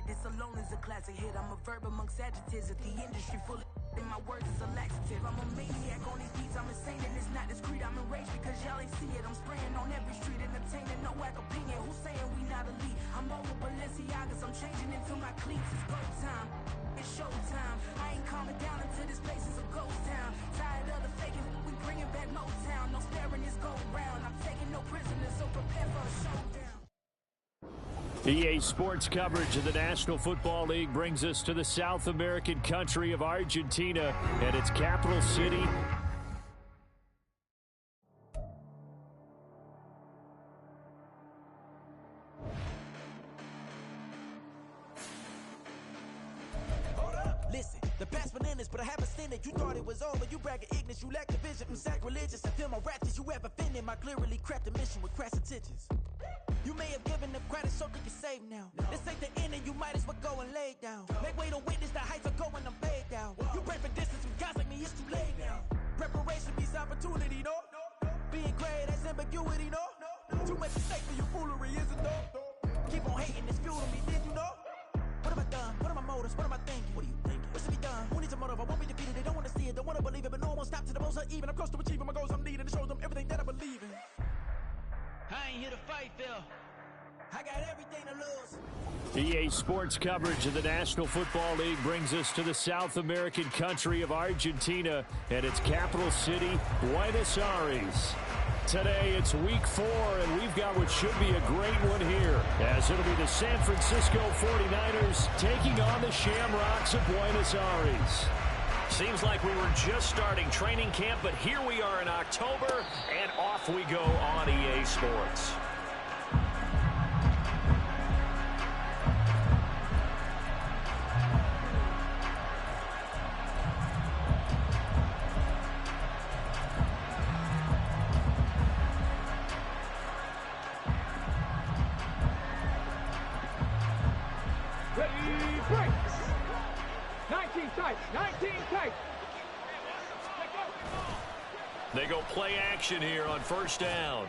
it. This alone is a classic hit. I'm a verb amongst adjectives. If the industry full of and my words is a laxative. I'm a maniac on these beats. I'm insane and it's not discreet. I'm enraged because y'all ain't see it. I'm spraying on every street, entertaining no whack opinion. Who's saying we not elite? I'm over Balenciagas. I'm changing into my cleats. It's go time. It's showtime. I ain't calming down until this place is a ghost town. Tired of the faking. We bringing back Motown. No sparing this go round. I'm taking no prisoners, so prepare for a showdown. EA Sports coverage of the National Football League brings us to the South American country of Argentina and its capital city. Listen, the best bananas, but I haven't seen it. You thought it was over, you bragging ignorance, you lack the vision from sacrilegious. I feel my ratchets, you have offended my clearly crafted mission with crass intentions. You may have given them credit so they can save now. This ain't the end and you might as well go and lay down. Make way to witness the heights are going, I'm paid down. You pray for distance with guys like me, it's too late now. Preparation beats opportunity, no? Being great, that's ambiguity, no? Too much at stake for your foolery, isn't though? Keep on hating, it's fuel to me, did you know? What have I done? What are my motives? What am I thinking? What are you thinking? What should be done? Who needs a motive? I won't be defeated. They don't want to see it, don't want to believe it, but no one won't stop to the most uneven. I'm close to achieving my goals. I'm needing to show them everything that I believe in. I ain't here to fight, Phil. I got everything to lose. EA Sports coverage of the National Football League brings us to the South American country of Argentina and its capital city, Buenos Aires. Today, it's week 4, and we've got what should be a great one here, as it'll be the San Francisco 49ers taking on the Shamrocks of Buenos Aires. Seems like we were just starting training camp, but here we are in October, and off we go on EA Sports. They go play action here on first down.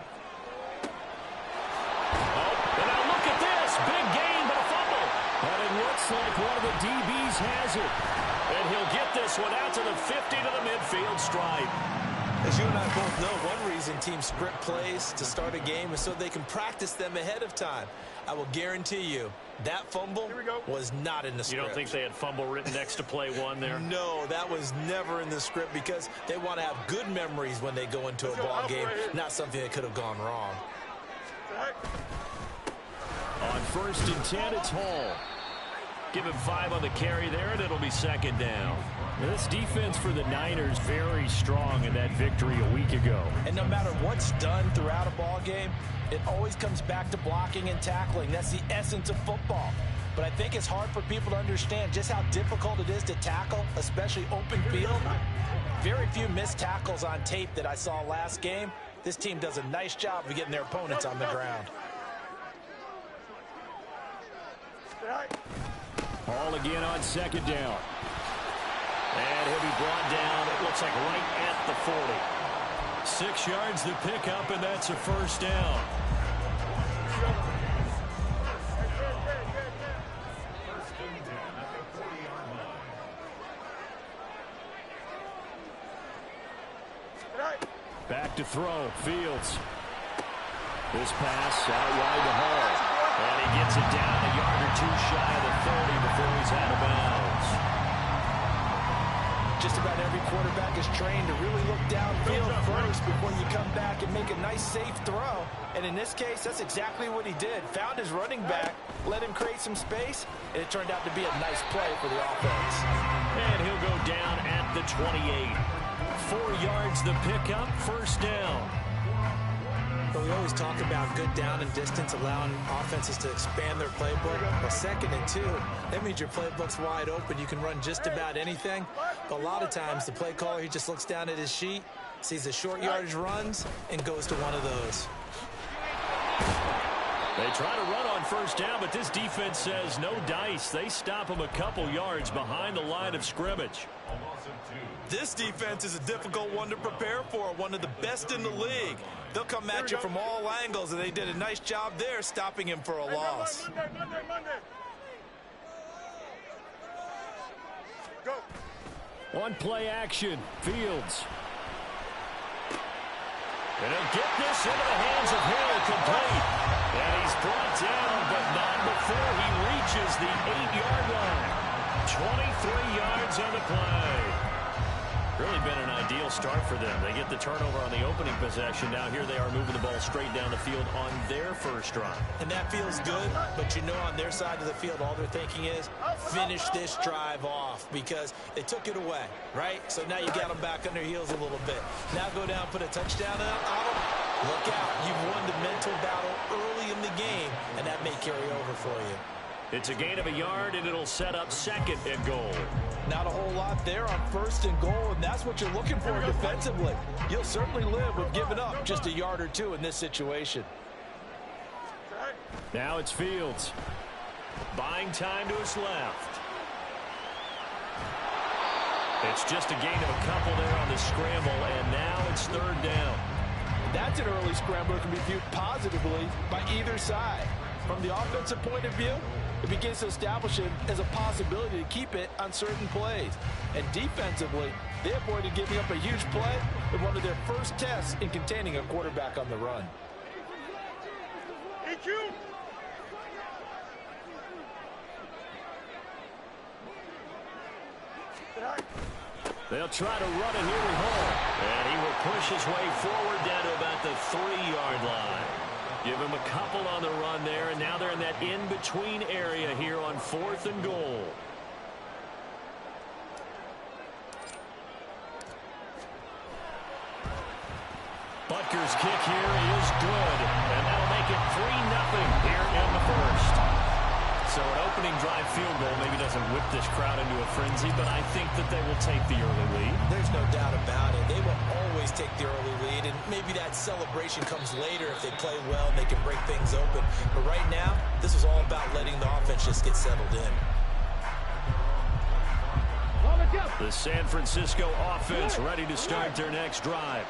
Oh, and now look at this. Big gain, but a fumble. And it looks like one of the DBs has it. And he'll get this one out to the 50 to the midfield stripe. As you and I both know, one reason teams script plays to start a game is so they can practice them ahead of time. I will guarantee you that fumble was not in the script. You don't think they had fumble written next to play 1 there? No, that was never in the script because they want to have good memories when they go into a ball game, not something that could have gone wrong. On first and 10, it's Hall. Give him 5 on the carry there, and it'll be second down. This defense for the Niners very strong in that victory a week ago. And no matter what's done throughout a ball game, it always comes back to blocking and tackling. That's the essence of football. But I think it's hard for people to understand just how difficult it is to tackle, especially open field. Very few missed tackles on tape that I saw last game. This team does a nice job of getting their opponents on the ground. Hall again on second down. And he'll be brought down, it looks like right at the 40. 6 yards the pickup, and that's a first down. Back to throw, Fields. This pass out wide to Hall. And he gets it down a yard or 2 shy of the 30 before he's out of bounds. Just about every quarterback is trained to really look downfield first before you come back and make a nice, safe throw. And in this case, that's exactly what he did. Found his running back, let him create some space, and it turned out to be a nice play for the offense. And he'll go down at the 28. 4 yards the pickup, first down. But we always talk about good down and distance, allowing offenses to expand their playbook. Well, 2nd and 2, that means your playbook's wide open. You can run just about anything. But a lot of times, the play caller, he just looks down at his sheet, sees the short yardage runs, and goes to one of those. They try to run on first down, but this defense says no dice. They stop them a couple yards behind the line of scrimmage. This defense is a difficult one to prepare for, one of the best in the league. They'll come at you from all angles, and they did a nice job there stopping him for a loss. On play action, Fields. And he'll get this into the hands of Hill, complete. And he's brought down, but not before he reaches the 8-yard line. 23 yards on the play. Really been an ideal start for them. They get the turnover on the opening possession. Now here they are moving the ball straight down the field on their first drive. And that feels good, but you know on their side of the field, all they're thinking is finish this drive off because they took it away, right? So now you got them back on their heels a little bit. Now go down, put a touchdown on them. Look out. You've won the mental battle early in the game, and that may carry over for you. It's a gain of a yard, and it'll set up 2nd and goal. Not a whole lot there on 1st and goal, and that's what you're looking for defensively. You'll certainly live with giving up just a yard or two in this situation. Now it's Fields. Buying time to his left. It's just a gain of a couple there on the scramble, and now it's 3rd down. That's an early scramble that can be viewed positively by either side. From the offensive point of view, it begins to establish it as a possibility to keep it on certain plays. And defensively, they avoided giving up a huge play in one of their first tests in containing a quarterback on the run. They'll try to run it here with Hall. And he will push his way forward down to about the 3-yard line. Give him a couple on the run there, and now they're in that in-between area here on 4th and goal. Butker's kick here is good, and that'll make it 3-0 here in the first. So an opening drive field goal maybe doesn't whip this crowd into a frenzy, but I think that they will take the early lead. There's no doubt about it. They will always take the early lead, and maybe that celebration comes later if they play well and they can break things open. But right now, this is all about letting the offense just get settled in. The San Francisco offense ready to start their next drive.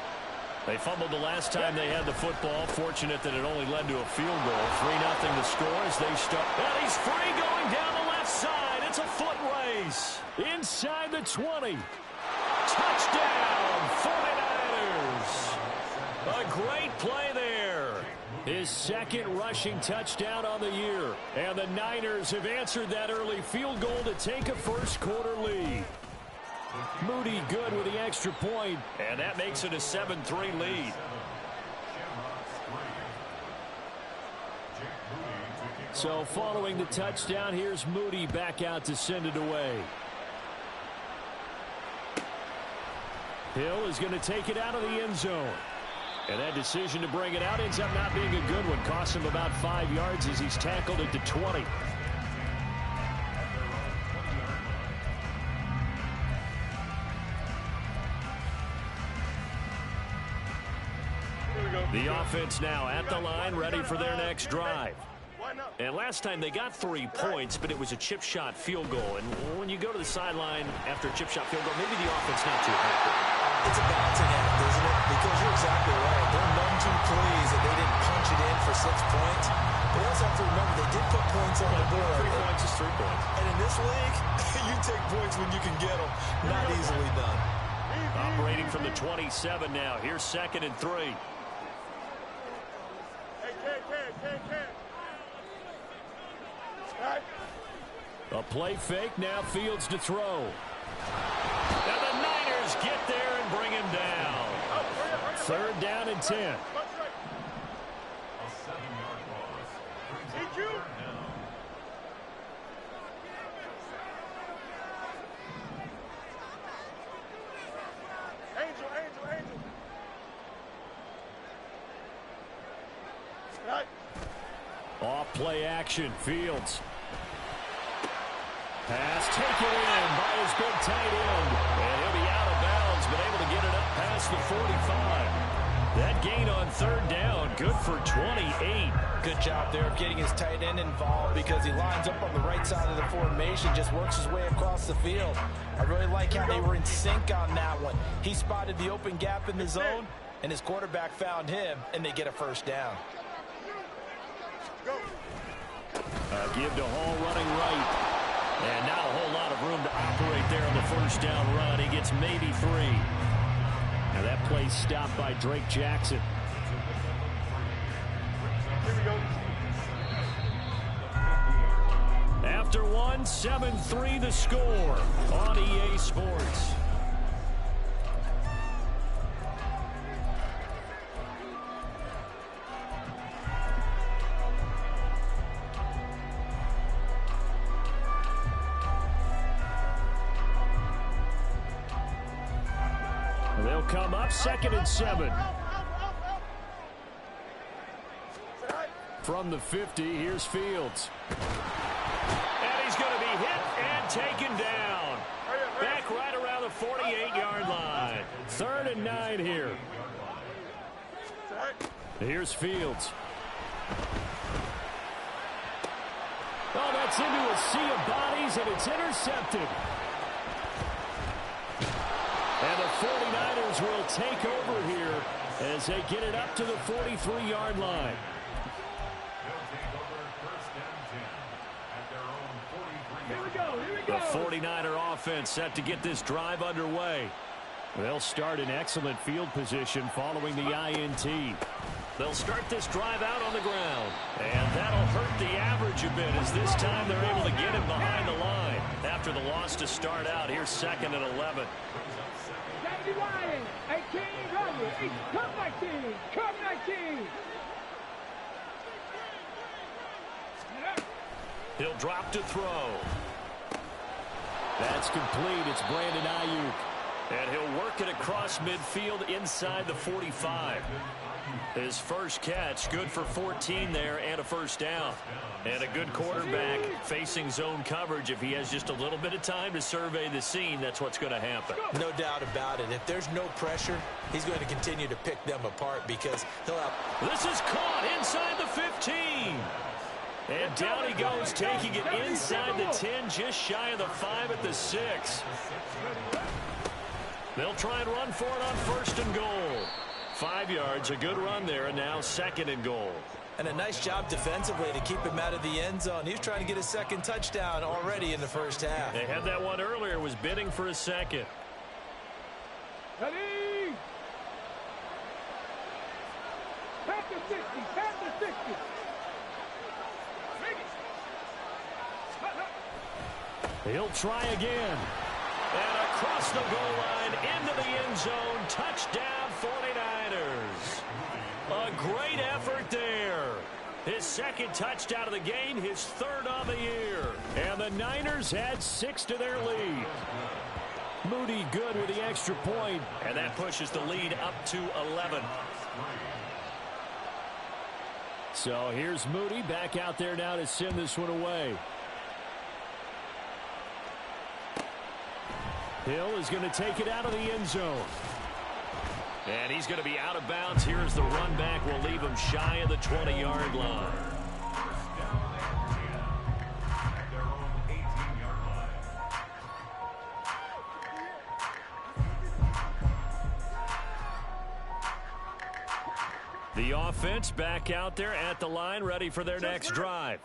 They fumbled the last time they had the football. Fortunate that it only led to a field goal. 3-0 the score as they start. And he's free going down the left side. It's a foot race. Inside the 20. Touchdown, 49ers. A great play there. His 2nd rushing touchdown on the year. And the Niners have answered that early field goal to take a first-quarter lead. Moody good with the extra point, and that makes it a 7-3 lead. So following the touchdown, here's Moody back out to send it away. Hill is going to take it out of the end zone. And that decision to bring it out ends up not being a good one. Costs him about 5 yards as he's tackled at the 20. The offense now at the line, ready for their next drive. And last time they got 3 points, but it was a chip shot field goal. And when you go to the sideline after a chip shot field goal, maybe the offense not too happy. It's a balancing act, isn't it? Because you're exactly right. They're none too pleased that they didn't punch it in for 6 points. But you also have to remember they did put points on the board. 3 points is 3 points. And in this league, you take points when you can get them. Not easily done. Operating from the 27 now. Here's 2nd and 3. A play fake, now Fields to throw. Now the Niners get there and bring him down. 3rd down and 10. Off play action, Fields. Pass taken in by his big tight end. And he'll be out of bounds, but able to get it up past the 45. That gain on 3rd down, good for 28. Good job there of getting his tight end involved because he lines up on the right side of the formation, just works his way across the field. I really like how they were in sync on that one. He spotted the open gap in the zone, and his quarterback found him, and they get a 1st down. Give to Hall running right. And not a whole lot of room to operate there on the first down run. He gets maybe 3. Now that play stopped by Drake Jackson. After 1, 7-3 the score on EA Sports. They'll come up 2nd and 7. From the 50, here's Fields. And he's going to be hit and taken down. Back right around the 48-yard line. 3rd and 9 here. Here's Fields. Oh, that's into a sea of bodies, and it's intercepted. And the 49ers will take over here as they get it up to the 43-yard line. The 49er offense set to get this drive underway. They'll start in excellent field position following the INT. They'll start this drive out on the ground. And that'll hurt the average a bit as this time they're able to get him behind the line. After the loss to start out, here's 2nd and 11. He'll drop to throw. That's complete. It's Brandon Ayuk. And he'll work it across midfield inside the 45. His first catch, good for 14 there and a first down. And a good quarterback facing zone coverage. If he has just a little bit of time to survey the scene, that's what's going to happen. No doubt about it. If there's no pressure, he's going to continue to pick them apart because he'll have... This is caught inside the 15. And down he goes, taking it inside the 10, just shy of the 5 at the 6. They'll try and run for it on 1st and goal. 5 yards, a good run there, and now 2nd and goal. And a nice job defensively to keep him out of the end zone. He was trying to get his 2nd touchdown already in the first half. They had that one earlier, was bidding for a 2nd. Ready? Pass the 60, pass the 60. He'll try again. And across the goal line, into the end zone, touchdown 49ers. A great effort there. His 2nd touchdown of the game, his 3rd on the year. And the Niners add 6 to their lead. Moody good with the extra point. And that pushes the lead up to 11. So here's Moody back out there now to send this one away. Hill is going to take it out of the end zone. And he's going to be out of bounds here as the run back will leave him shy of the 20-yard line. The offense back out there at the line, ready for their next drive.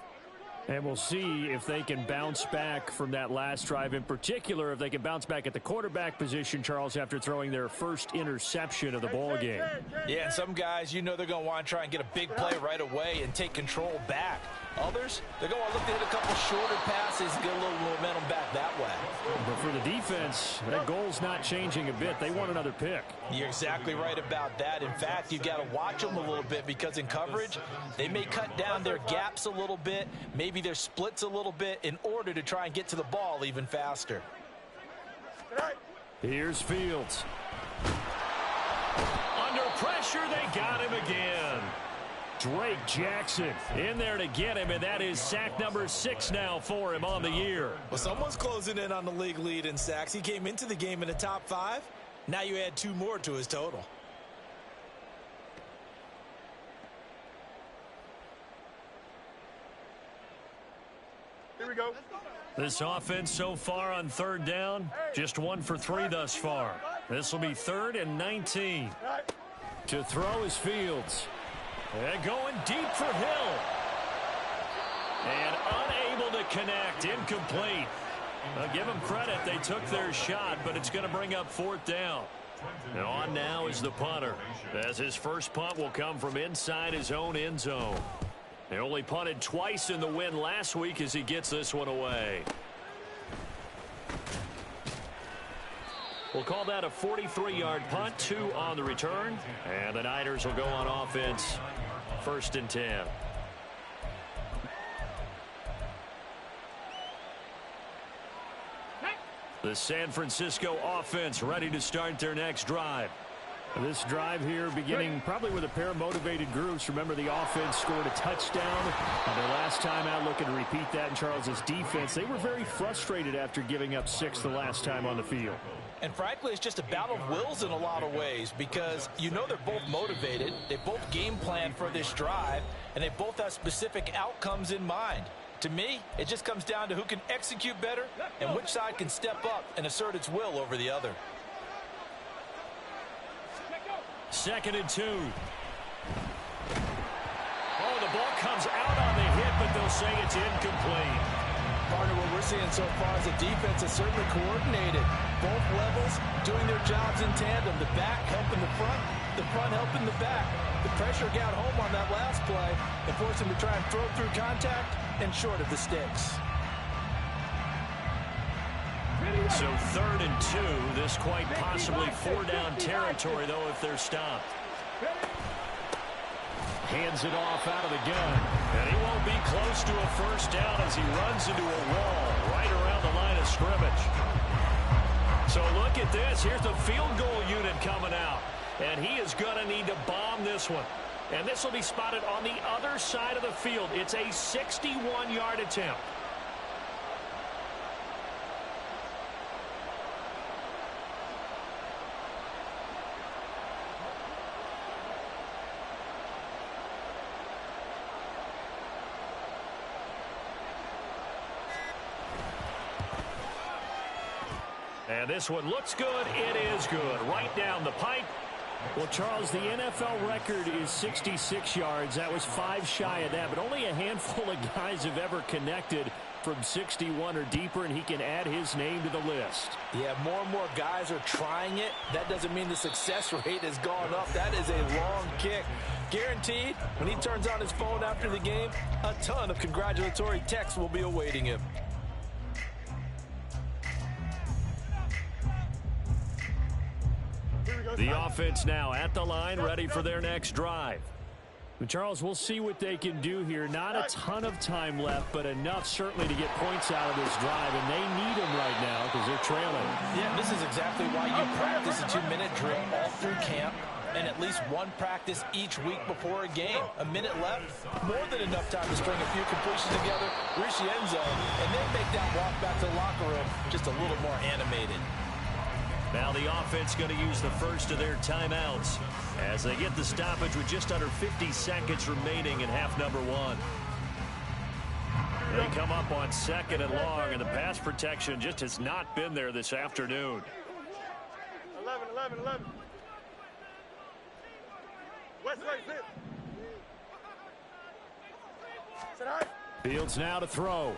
And we'll see if they can bounce back from that last drive, in particular if they can bounce back at the quarterback position, Charles, after throwing their first interception of the ball game. Yeah, and some guys, you know they're going to want to try and get a big play right away and take control back. Others, they're going to look to hit a couple shorter passes, get a little momentum back that way. But for the defense, that goal's not changing a bit. They want another pick. You're exactly right about that. In fact, you've got to watch them a little bit because in coverage, they may cut down their gaps a little bit, maybe their splits a little bit in order to try and get to the ball even faster. Here's Fields. Under pressure, they got him again. Drake Jackson in there to get him, and that is sack number 6 now for him on the year. Well, someone's closing in on the league lead in sacks. He came into the game in the top 5. Now you add 2 more to his total. Here we go. This offense so far on 3rd down, just 1 for 3 thus far. This will be 3rd and 19. To throw is Fields. And going deep for Hill. And unable to connect, incomplete. Give them credit. They took their shot, but it's going to bring up 4th down. And on now is the punter, as his first punt will come from inside his own end zone. They only punted twice in the win last week as he gets this one away. We'll call that a 43-yard punt, 2 on the return. And the Niners will go on offense, 1st and 10. The San Francisco offense ready to start their next drive. This drive here beginning probably with a pair of motivated groups. Remember, the offense scored a touchdown on their last time out, looking to repeat that in Charles's defense. They were very frustrated after giving up 6 the last time on the field. And frankly, it's just a battle of wills in a lot of ways, because you know they're both motivated, they both game plan for this drive, and they both have specific outcomes in mind. To me, it just comes down to who can execute better and which side can step up and assert its will over the other. 2nd and 2. Oh, the ball comes out on the hit, but they'll say it's incomplete. Partner, what we're seeing so far is the defense is certainly coordinated. Both levels doing their jobs in tandem. The back helping the front helping the back. The pressure got home on that last play and forced him to try and throw through contact and short of the sticks. So 3rd and 2. This quite possibly 4-down territory, though, if they're stopped. Hands it off out of the gun. And he won't be close to a first down as he runs into a wall right around the line of scrimmage. So look at this. Here's the field goal unit coming out. And he is going to need to bomb this one. And this will be spotted on the other side of the field. It's a 61-yard attempt. And this one looks good. It is good. Right down the pipe. Well, Charles, the NFL record is 66 yards. That was 5 shy of that, but only a handful of guys have ever connected from 61 or deeper, and he can add his name to the list. Yeah, more and more guys are trying it. That doesn't mean the success rate has gone up. That is a long kick. Guaranteed, when he turns on his phone after the game, a ton of congratulatory texts will be awaiting him. The offense now at the line, ready for their next drive. Charles, we'll see what they can do here. Not a ton of time left, but enough certainly to get points out of this drive, and they need them right now because they're trailing. Yeah, this is exactly why you practice a 2-minute drill all through camp and at least one practice each week before a game. A minute left, more than enough time to string a few completions together, reach the end zone, and then make that walk back to the locker room just a little more animated. Now the offense going to use the first of their timeouts as they get the stoppage with just under 50 seconds remaining in half number 1. They come up on 2nd and long, and the pass protection just has not been there this afternoon. 11. Westlake, sit. Fields now to throw.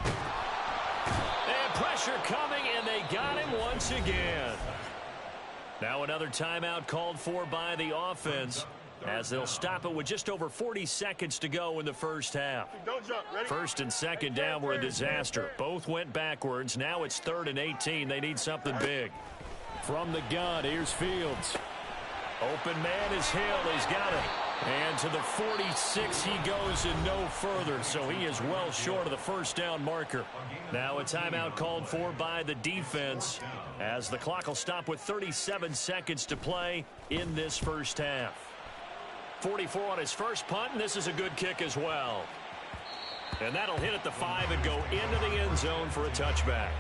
And pressure coming, and they got him once again. Now another timeout called for by the offense as they'll stop it with just over 40 seconds to go in the first half. Don't jump. Ready? 1st and 2nd down were a disaster. Both went backwards. Now it's 3rd and 18. They need something big. From the gun, here's Fields. Open man is Hill. He's got it. And to the 46 he goes and no further, so he is well short of the first down marker. Now a timeout called for by the defense as the clock will stop with 37 seconds to play in this first half. 44 on his first punt, and this is a good kick as well. And that'll hit at the 5 and go into the end zone for a touchback.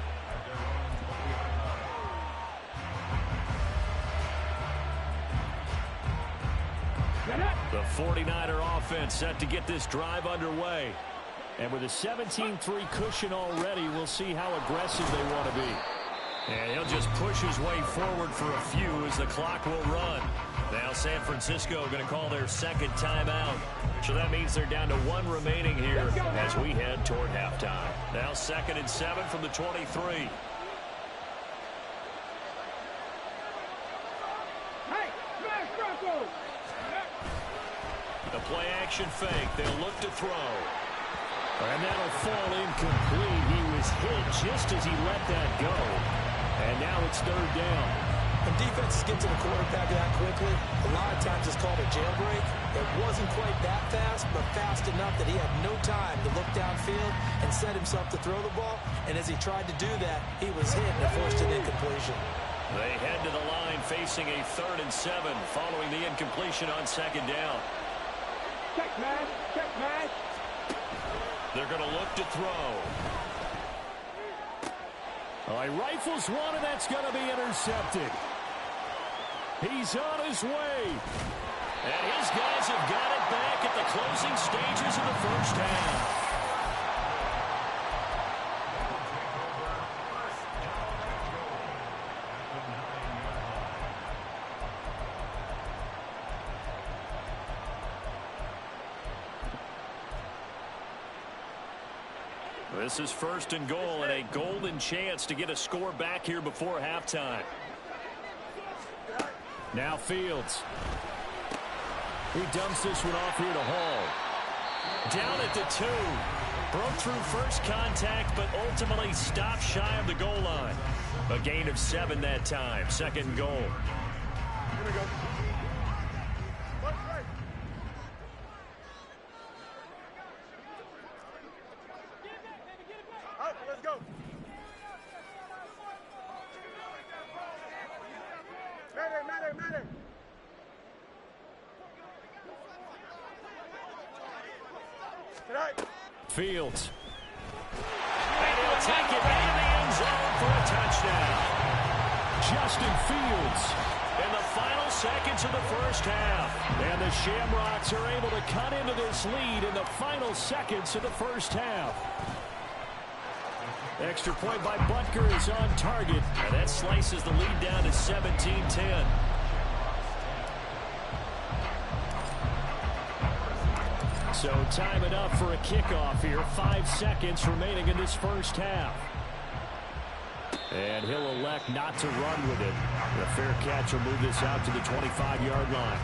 The 49er offense set to get this drive underway. And with a 17-3 cushion already, we'll see how aggressive they want to be. And he'll just push his way forward for a few as the clock will run. Now San Francisco going to call their second timeout. So that means they're down to 1 remaining here as we head toward halftime. Now 2nd and 7 from the 23. The play action fake. They'll look to throw. And that'll fall incomplete. He was hit just as he let that go. And now it's 3rd down. When defenses get to the quarterback that quickly, a lot of times it's called a jailbreak. It wasn't quite that fast, but fast enough that he had no time to look downfield and set himself to throw the ball. And as he tried to do that, he was hit and forced an incompletion. They head to the line facing a 3rd and 7 following the incompletion on 2nd down. Check, man. Check, man. They're going to look to throw. He rifles one, and that's going to be intercepted. He's on his way. And his guys have got it back at the closing stages of the first half. This is 1st and goal and a golden chance to get a score back here before halftime. Now Fields. He dumps this one off here to Hall. Down at the 2. Broke through first contact, but ultimately stopped shy of the goal line. A gain of 7 that time. 2nd and goal. Here we go. Let's go. Matter. Tonight. Fields. And he'll take it into the end zone for a touchdown. Justin Fields. In the final seconds of the first half. And the Shamrocks are able to cut into this lead in the final seconds of the first half. Extra point by Butker is on target. And that slices the lead down to 17-10. So time enough for a kickoff here. 5 seconds remaining in this first half. And he'll elect not to run with it. The fair catch will move this out to the 25-yard line.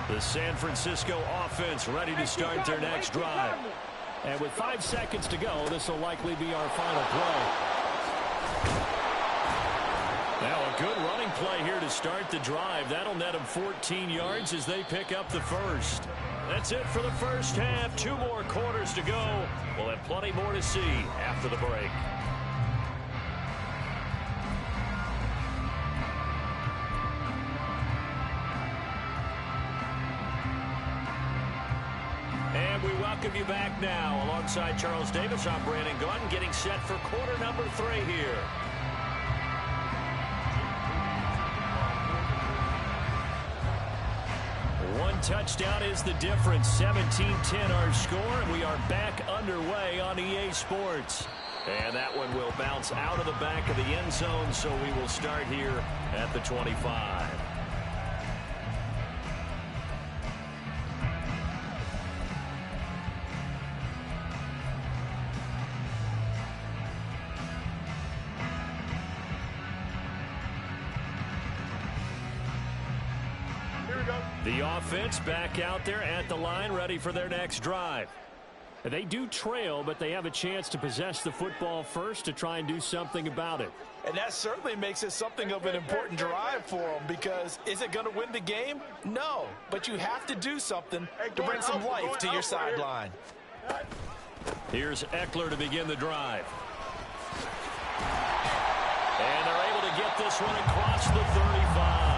The San Francisco offense ready to start their next drive. And with 5 seconds to go, this will likely be our final play. Now a good running play here to start the drive. That'll net them 14 yards as they pick up the first. That's it for the first half. 2 more quarters to go. We'll have plenty more to see after the break. And we welcome you back now. Alongside Charles Davis, I'm Brandon Gunn, getting set for quarter number 3 here. One touchdown is the difference. 17-10 our score, and we are back underway on EA Sports. And that one will bounce out of the back of the end zone, so we will start here at the 25. The offense back out there at the line, ready for their next drive. They do trail, but they have a chance to possess the football first to try and do something about it. And that certainly makes it something of an important drive for them, because is it going to win the game? No, but you have to do something to bring some life to your sideline. Here's Eckler to begin the drive. And they're able to get this one across the 35.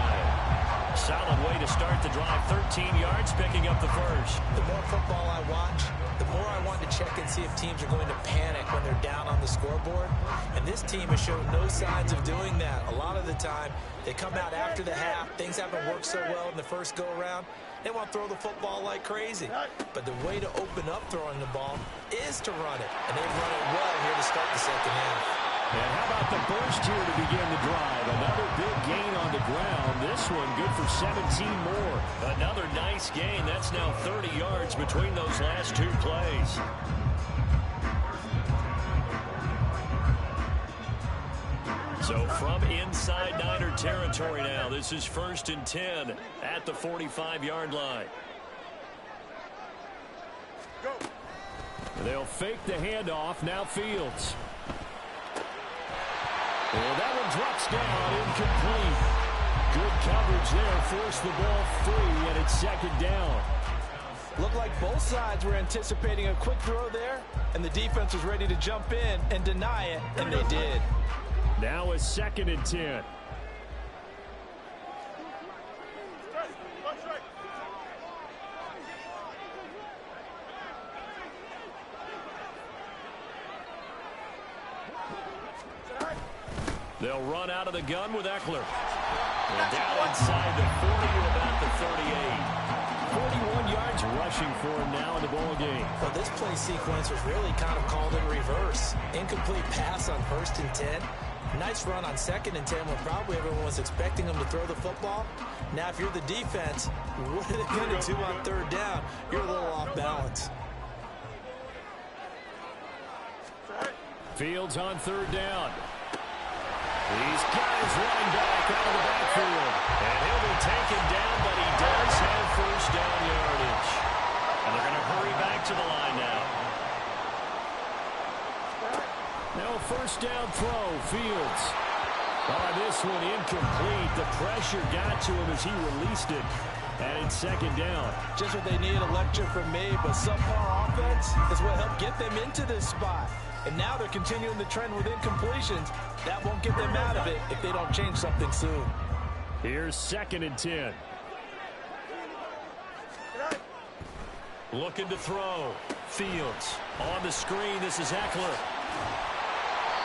Solid way to start start the drive. 13 yards, picking up the first. The more football I watch, the more I want to check and see if teams are going to panic when they're down on the scoreboard. And this team has shown no signs of doing that. A lot of the time, they come out after the half. Things haven't worked so well in the first go-around. They want to throw the football like crazy. But the way to open up throwing the ball is to run it. And they've run it well here to start the second half. And how about the burst here to begin the drive? Another big gain on the ground. This one good for 17 more. Another nice gain. That's now 30 yards between those last two plays. So from inside Niner territory now, this is 1st and 10 at the 45-yard line. Go. They'll fake the handoff. Now Fields. And that one drops down, incomplete. Good coverage there, forced the ball free, and it's 2nd down. Looked like both sides were anticipating a quick throw there, and the defense was ready to jump in and deny it, and they did. Now a 2nd and 10. They'll run out of the gun with Eckler. And down inside the 40 to about the 38. 41 yards rushing for him now in the ball game. Well, this play sequence was really kind of called in reverse. Incomplete pass on 1st and 10. Nice run on 2nd and 10 when probably everyone was expecting them to throw the football. Now, if you're the defense, what are they going to do on 3rd down? You're a little off balance. Fields on 3rd down. He's got his running back out of the backfield. And he'll be taken down, but he does have 1st down yardage. And they're going to hurry back to the line now. Now a 1st down throw, Fields. This one incomplete. The pressure got to him as he released it. And it's 2nd down. Just what they need, a lecture from me, but subpar offense is what helped get them into this spot. And now they're continuing the trend with incompletions. That won't get them out of it if they don't change something soon. Here's 2nd and 10. Looking to throw. Fields on the screen. This is Eckler.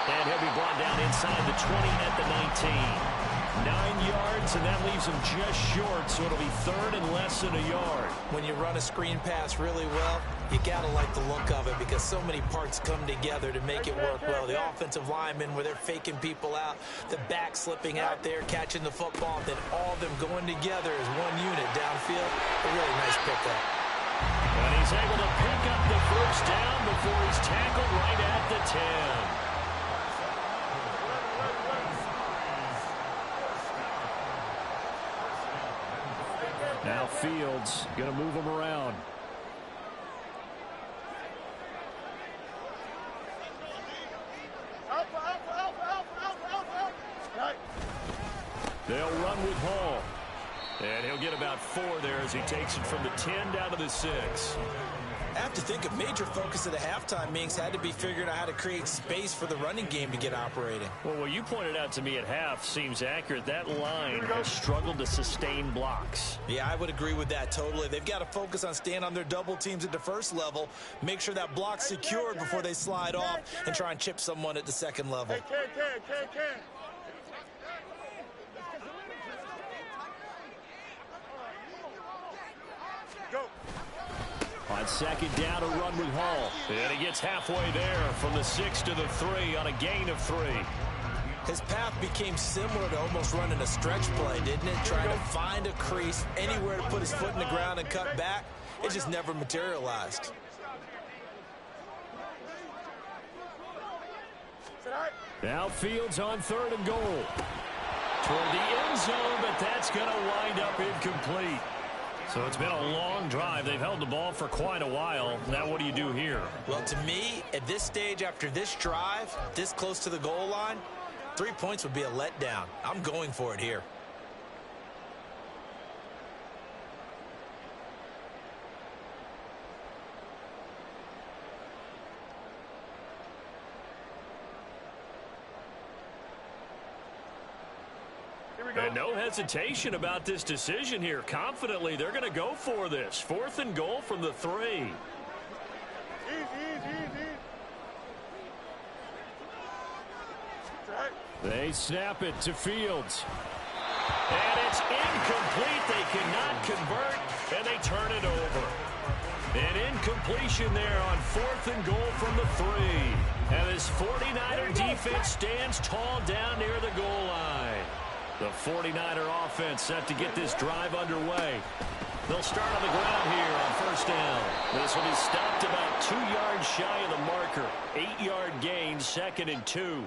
And he'll be brought down inside the 20 at the 19. 9 yards, and that leaves him just short, so it'll be 3rd and less than a yard. When you run a screen pass really well, you got to like the look of it because so many parts come together to make it work well. The offensive linemen, where they're faking people out, the back slipping out there, catching the football, then all of them going together as one unit downfield. A really nice pickup. And he's able to pick up the 1st down before he's tackled right at the 10. Now Fields going to move him around. They'll run with Hall. And he'll get about 4 there as he takes it from the 10 down to the 6. I have to think a major focus of the halftime meetings had to be figuring out how to create space for the running game to get operating. Well, what you pointed out to me at half seems accurate. That line has struggled to sustain blocks. Yeah, I would agree with that totally. They've got to focus on staying on their double teams at the 1st level, make sure that block's secured before they slide off and try and chip someone at the 2nd level. Can. Go. On 2nd down, a run with Hall. And he gets halfway there from the 6 to the 3 on a gain of 3. His path became similar to almost running a stretch play, didn't it? Trying to find a crease, anywhere to put his foot in the ground and cut back. It just never materialized. Now Fields on 3rd and goal. Toward the end zone, but that's going to wind up incomplete. So it's been a long drive. They've held the ball for quite a while. Now what do you do here? Well, to me, at this stage, after this drive, this close to the goal line, 3 points would be a letdown. I'm going for it here. And no hesitation about this decision here. Confidently, they're going to go for this. 4th and goal from the 3. Easy. Right. They snap it to Fields. And it's incomplete. They cannot convert, and they turn it over. An incompletion there on 4th and goal from the 3. And this 49er defense stands tall down near the goal line. The 49er offense set to get this drive underway. They'll start on the ground here on 1st down. This one is stopped about 2 yards shy of the marker. 8-yard gain, 2nd and 2.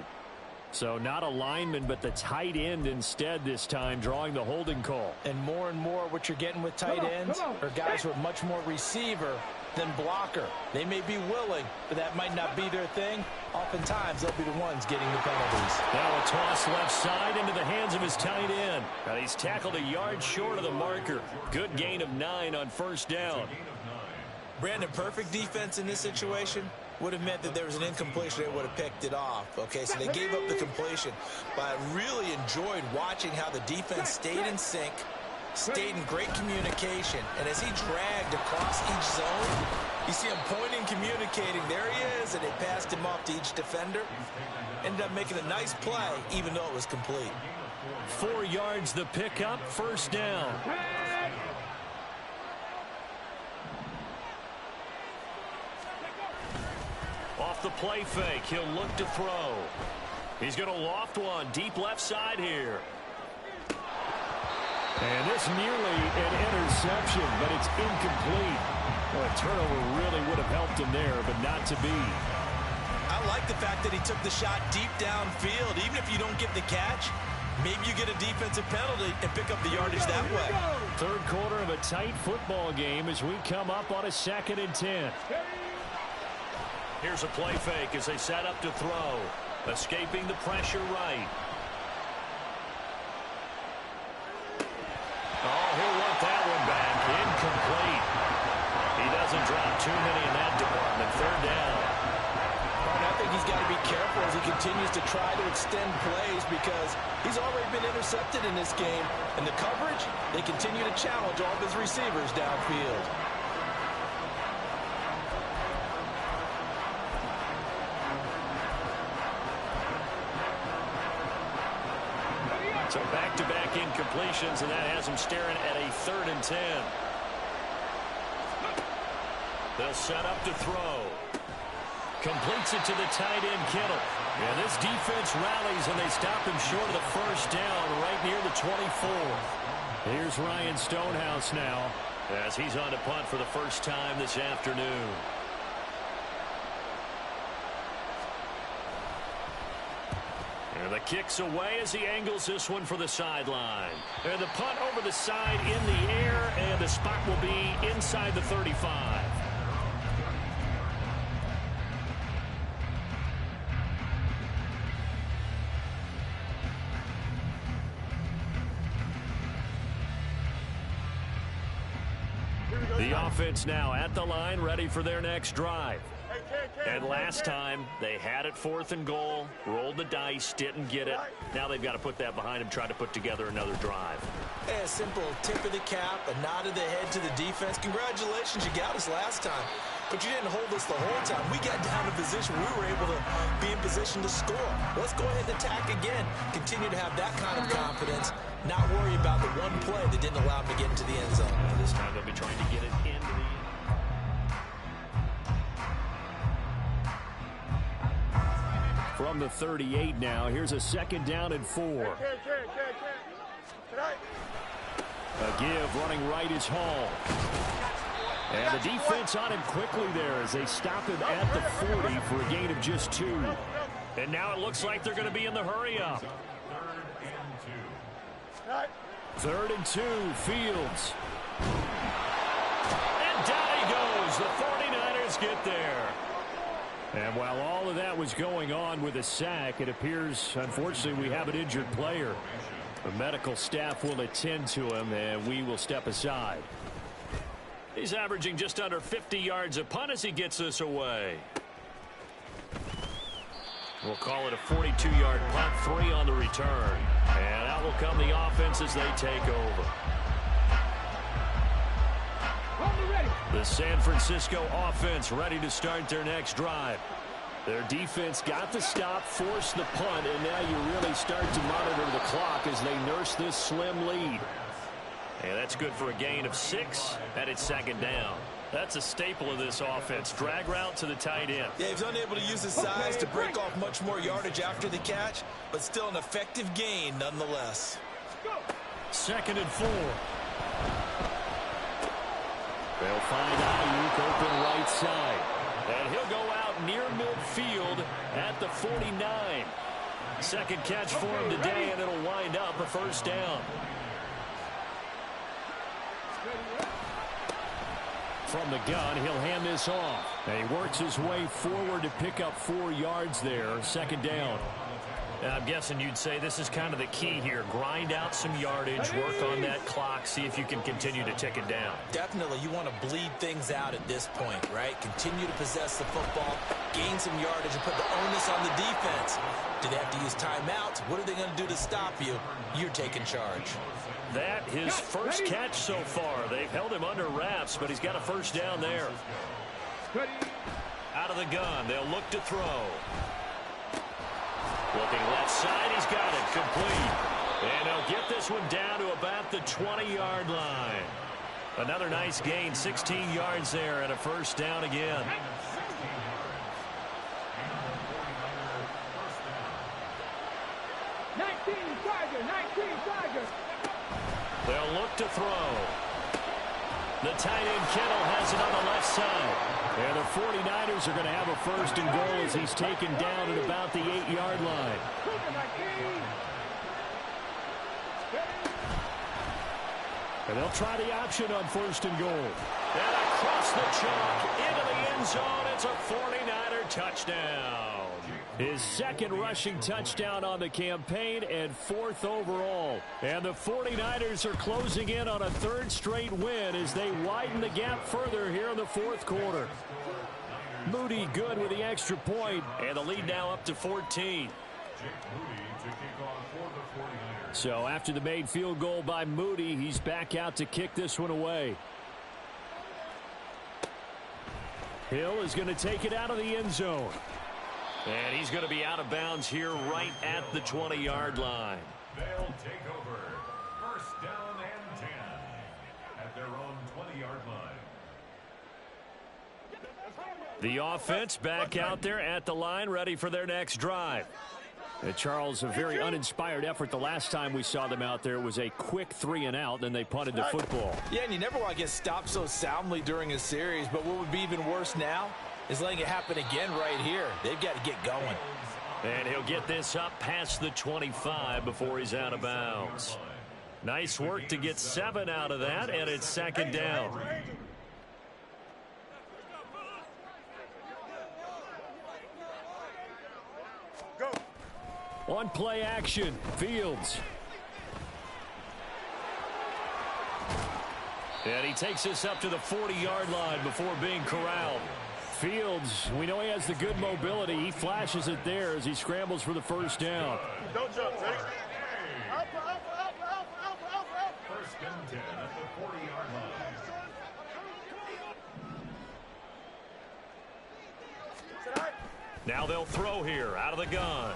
So not a lineman, but the tight end instead this time, drawing the holding call. And more what you're getting with tight ends are guys who are much more receiver than blocker. They may be willing, but that might not be their thing. Oftentimes, they'll be the ones getting the penalties. Now a toss left side into the hands of his tight end. And he's tackled a yard short of the marker. Good gain of 9 on 1st down. Brandon, perfect defense in this situation would have meant that there was an incompletion. They would have picked it off. Okay, so they gave up the completion. But I really enjoyed watching how the defense stayed in sync, stayed in great communication. And as he dragged across each zone, you see him pointing, communicating. There he is, and they passed him off to each defender. Ended up making a nice play, even though it was complete. 4 yards the pickup, 1st down. Off the play fake, he'll look to throw. He's going to loft one deep left side here. And this nearly an interception, but it's incomplete. Well, a turnover really would have helped him there, but not to be. I like the fact that he took the shot deep downfield. Even if you don't get the catch, maybe you get a defensive penalty and pick up the yardage that way. 3rd quarter of a tight football game as we come up on a 2nd and 10. Here's a play fake as they set up to throw. Escaping the pressure right. Oh, he'll want that one back. Incomplete. He doesn't drop too many in that department. 3rd down. I think he's got to be careful as he continues to try to extend plays because he's already been intercepted in this game. And the coverage, they continue to challenge all of his receivers downfield. So back-to-back incompletions, and that has him staring at a 3rd and 10. They'll set up to throw. Completes it to the tight end, Kittle. And this defense rallies, and they stop him short of the 1st down right near the 24. Here's Ryan Stonehouse now, as he's on to punt for the first time this afternoon. And the kick's away as he angles this one for the sideline. And the punt over the side in the air, and the spot will be inside the 35. The offense now at the line, ready for their next drive. And last time, they had it 4th and goal, rolled the dice, didn't get it. Now they've got to put that behind them, try to put together another drive. A simple tip of the cap, a nod of the head to the defense. Congratulations, you got us last time. But you didn't hold us the whole time. We got down in position. We were able to be in position to score. Let's go ahead and attack again. Continue to have that kind of confidence. Not worry about the one play that didn't allow them to get into the end zone. This time they'll be trying to get it into the end. From the 38 now, here's a 2nd down and 4. A give running right is Hall. And the defense on him quickly there as they stop him at the 40 for a gain of just 2. And now it looks like they're going to be in the hurry-up. 3rd and 2, Fields. And down he goes. The 49ers get there. And while all of that was going on with a sack, it appears, unfortunately, we have an injured player. The medical staff will attend to him, and we will step aside. He's averaging just under 50 yards a punt as he gets this away. We'll call it a 42-yard punt, 3 on the return. And out Now will come the offense as they take over. The San Francisco offense ready to start their next drive. Their defense got the stop, forced the punt, and now you really start to monitor the clock as they nurse this slim lead. And that's good for a gain of 6, and it's second down. That's a staple of this offense. Drag route to the tight end. Yeah, he was unable to use his size to break off much more yardage after the catch, but still an effective gain nonetheless. 2nd and 4. They'll find Ayuk open right side. And he'll go out near midfield at the 49. Second catch for him today, and it'll wind up a first down. From the gun, he'll hand this off. And he works his way forward to pick up 4 yards there. Second down. I'm guessing you'd say this is kind of the key here. Grind out some yardage, work on that clock, see if you can continue to tick it down. Definitely, you want to bleed things out at this point, right? Continue to possess the football, gain some yardage, and put the onus on the defense. Do they have to use timeouts? What are they going to do to stop you? You're taking charge. That his first catch so far. They've held him under wraps, but he's got a first down there. Out of the gun, they'll look to throw. Looking left side, he's got it complete. And he'll get this one down to about the 20-yard line. Another nice gain, 16 yards there, and a first down again. They'll look to throw. The tight end Kittle has it on the left side. And the 49ers are going to have a first and goal as he's taken down at about the 8-yard line. And they'll try the option on first and goal. And across the chalk into the end zone. It's a 49er touchdown. His second rushing touchdown on the campaign and 4th overall. And the 49ers are closing in on a 3rd straight win as they widen the gap further here in the 4th quarter. Moody good with the extra point, and the lead now up to 14. So after the made field goal by Moody, he's back out to kick this one away. Hill is going to take it out of the end zone. And he's going to be out of bounds here right at the 20-yard line. They'll take over. First down and 10 at their own 20-yard line. The offense back out there at the line, ready for their next drive. And Charles, a very uninspired effort. The last time we saw them out there was a quick 3-and-out, then they punted the football. Yeah, and you never want to get stopped so soundly during a series, but what would be even worse now is letting it happen again right here. They've got to get going. And he'll get this up past the 25 before he's out of bounds. Nice work to get 7 out of that, and it's second down. Go. On play action, Fields. And he takes this up to the 40-yard line before being corralled. Fields, we know he has the good mobility. He flashes it there as he scrambles for the first down. Don't jump, ready? First and 10 at the 40-yard line. Now they'll throw here out of the gun.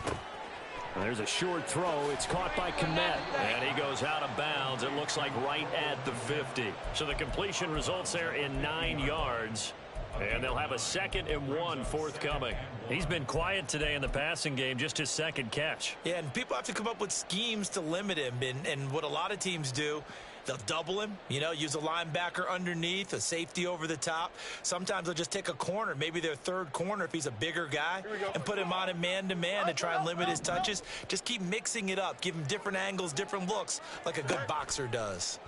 There's a short throw. It's caught by Kmet. And he goes out of bounds. It looks like right at the 50. So the completion results there in 9 yards. And they'll have a 2nd and 1 forthcoming. He's been quiet today in the passing game, just his second catch. Yeah, and people have to come up with schemes to limit him. And what a lot of teams do, they'll double him, use a linebacker underneath, a safety over the top. Sometimes they'll just take a corner, maybe their 3rd corner if he's a bigger guy, and put him on him man-to-man to try and limit his touches. Just keep mixing it up. Give him different angles, different looks, like a good boxer does.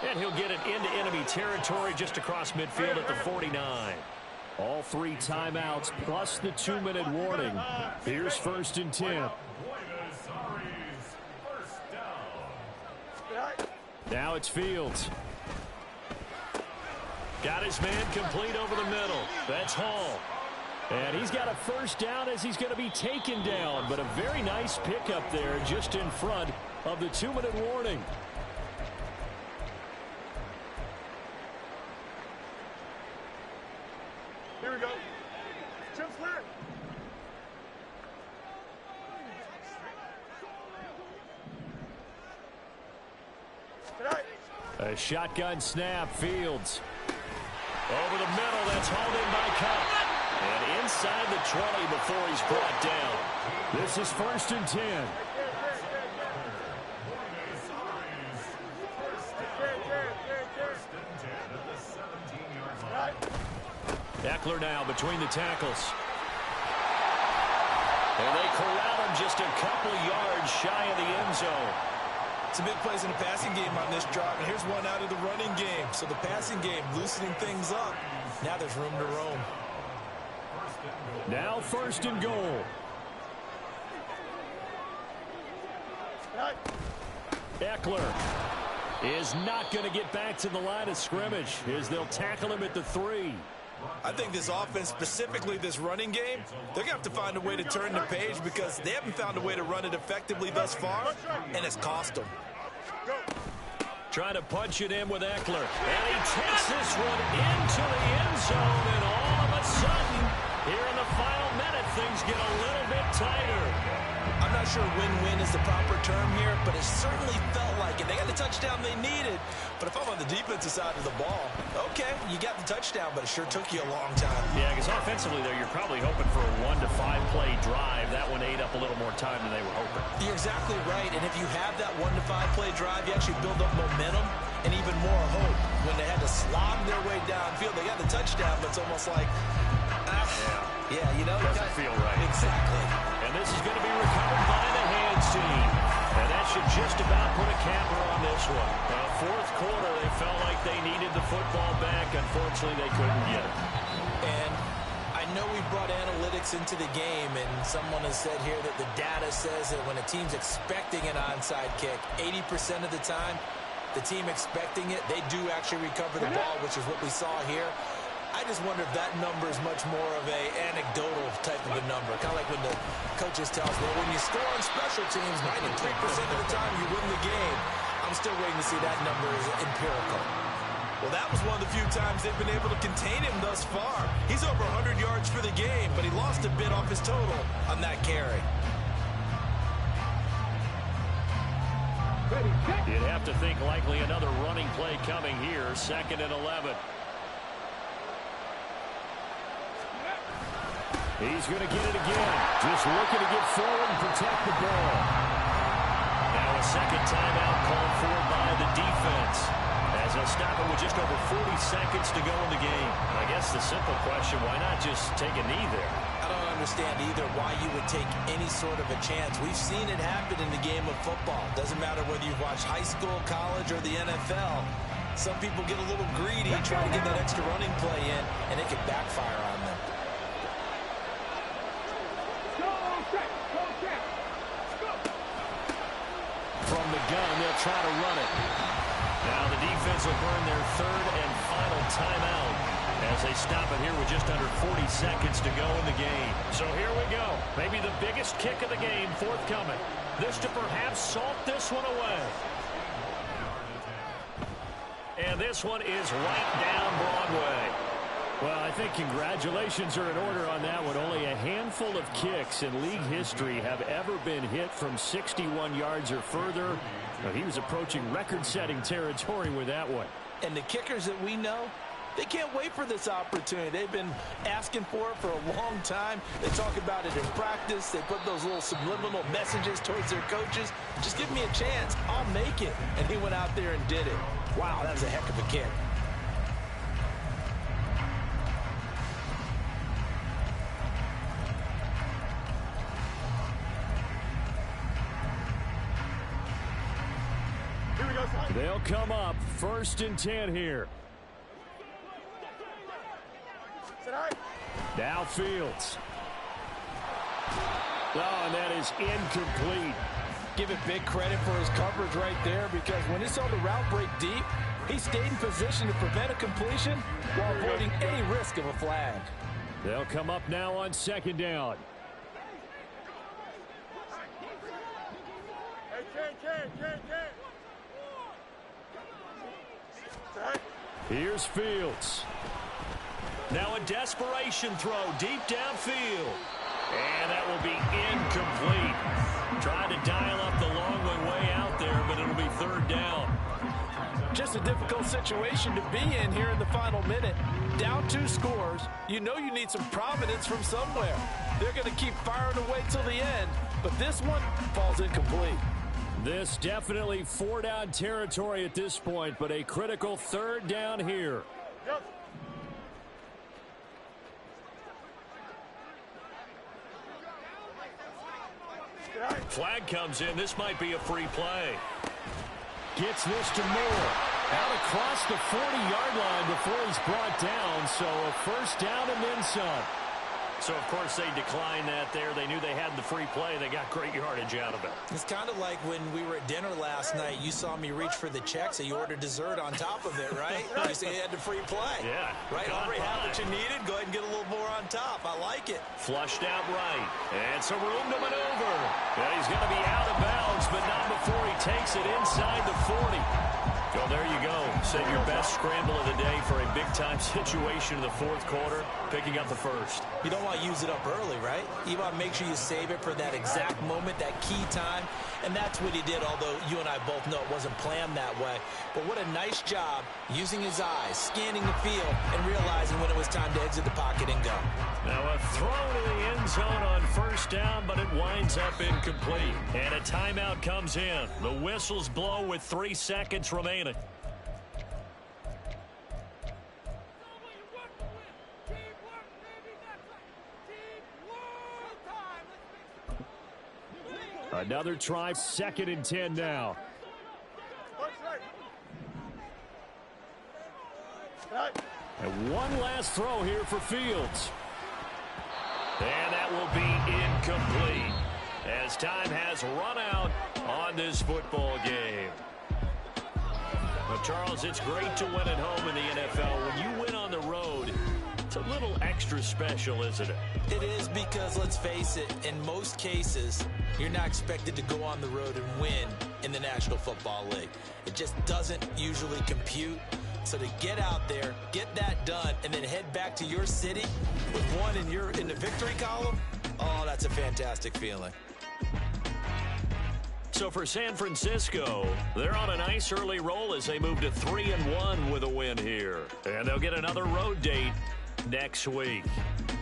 And he'll get it into enemy territory just across midfield at the 49. All 3 timeouts plus the 2-minute warning. Here's first and 10. Now it's Fields. Got his man complete over the middle. That's Hall. And he's got a first down as he's going to be taken down. But a very nice pickup there just in front of the 2-minute warning. Here we go. Jump flat. A shotgun snap, Fields. Over the middle, that's hauled in by Cup. And inside the 20 before he's brought down. This is 1st and 10. Eckler now between the tackles. And they corral him just a couple of yards shy of the end zone. Some big plays in the passing game on this drive, and here's one out of the running game. So the passing game loosening things up. Now there's room to roam. Now 1st and goal. Eckler is not going to get back to the line of scrimmage as they'll tackle him at the 3. I think this offense, specifically this running game, they're going to have to find a way to turn the page because they haven't found a way to run it effectively thus far, and it's cost them. Trying to punch it in with Eckler. And he takes this one into the end zone, and all of a sudden, here in the final minute, things get a little bit tighter. I'm not sure win-win is the proper term here, but it certainly felt like it. They got the touchdown they needed, but if I'm on the defensive side of the ball, okay, you got the touchdown, but it sure took you a long time. Yeah, because offensively, though, you're probably hoping for a 1 to 5 play drive. That one ate up a little more time than they were hoping. You're exactly right, and if you have that 1 to 5 play drive, you actually build up momentum and even more hope. When they had to slog their way downfield, they got the touchdown, but it's almost like, yeah, you know. Doesn't feel right. Exactly. And this is going to be recovered by the hands team. And that should just about put a capper on this one. Fourth quarter, they felt like they needed the football back. Unfortunately, they couldn't get it. And I know we brought analytics into the game, and someone has said here that the data says that when a team's expecting an onside kick, 80% of the time, the team expecting it, they do actually recover the ball, which is what we saw here. I just wonder if that number is much more of a anecdotal type of a number. Kind of like when the coaches tell us, well, when you score on special teams, 93% of the time you win the game. I'm still waiting to see that number is empirical. Well, that was one of the few times they've been able to contain him thus far. He's over 100 yards for the game, but he lost a bit off his total on that carry. You'd have to think likely another running play coming here. 2nd and 11. He's going to get it again. Just looking to get forward and protect the ball. Now a second timeout called for by the defense, as they'll stop it with just over 40 seconds to go in the game. I guess the simple question, why not just take a knee there? I don't understand either why you would take any sort of a chance. We've seen it happen in the game of football. Doesn't matter whether you've watched high school, college, or the NFL. Some people get a little greedy trying to get that extra running play in, and it can backfire on them. From the gun, they'll try to run it. Now the defense will burn their 3rd and final timeout as they stop it here with just under 40 seconds to go in the game. So here we go. Maybe the biggest kick of the game forthcoming. This to perhaps salt this one away. And this one is right down Broadway. Well, I think congratulations are in order on that one. Only a handful of kicks in league history have ever been hit from 61 yards or further. But he was approaching record-setting territory with that one. And the kickers that we know, they can't wait for this opportunity. They've been asking for it for a long time. They talk about it in practice. They put those little subliminal messages towards their coaches. Just give me a chance. I'll make it. And he went out there and did it. Wow, that was a heck of a kick. They'll come up 1st and 10 here. Now Fields. Oh, and that is incomplete. Give it big credit for his coverage right there, because when he saw the route break deep, he stayed in position to prevent a completion while avoiding any risk of a flag. They'll come up now on second down. Here's Fields. Now a desperation throw deep downfield. And that will be incomplete. Trying to dial up the long way out there, but it'll be third down. Just a difficult situation to be in here in the final minute. Down 2 scores. You know you need some providence from somewhere. They're going to keep firing away till the end, but this one falls incomplete. This definitely 4-down territory at this point, but a critical third down here. Yep. Flag comes in. This might be a free play. Gets this to Moore. Out across the 40-yard line before he's brought down, so a first down and then some. So, of course, they declined that there. They knew they had the free play. They got great yardage out of it. It's kind of like when we were at dinner last night. You saw me reach for the check, so you ordered dessert on top of it, right? You said you had the free play. Yeah. Right, already had what you needed. Go ahead and get a little more on top. I like it. Flushed out right. And some room to maneuver. And he's going to be out of bounds, but not before he takes it inside the 40. Well, there you go. Set your best scramble of the day for a big-time situation in the fourth quarter, picking up the first. You don't want to use it up early, right? You want to make sure you save it for that exact moment, that key time. And that's what he did, although you and I both know it wasn't planned that way. But what a nice job using his eyes, scanning the field, and realizing when it was time to exit the pocket and go. Now a throw to the end zone on first down, but it winds up incomplete. And a timeout comes in. The whistles blow with 3 seconds remaining. Another try, 2nd and 10 now. And one last throw here for Fields. And that will be incomplete as time has run out on this football game. But Charles, it's great to win at home in the NFL. When you win on the road, it's a little extra special, isn't it? It is, because let's face it, in most cases, you're not expected to go on the road and win in the National Football League. It just doesn't usually compute. So to get out there, get that done, and then head back to your city with one in the victory column, oh, that's a fantastic feeling. So for San Francisco, they're on a nice early roll as they move to 3-1 with a win here. And they'll get another road date next week.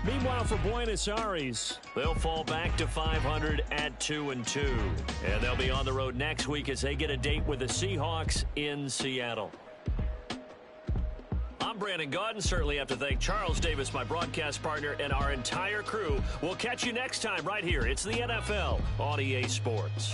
Meanwhile, for Buenos Aires, they'll fall back to 500 at 2-2. And they'll be on the road next week as they get a date with the Seahawks in Seattle. I'm Brandon Gaudin. Certainly have to thank Charles Davis, my broadcast partner, and our entire crew. We'll catch you next time right here. It's the NFL on EA Sports.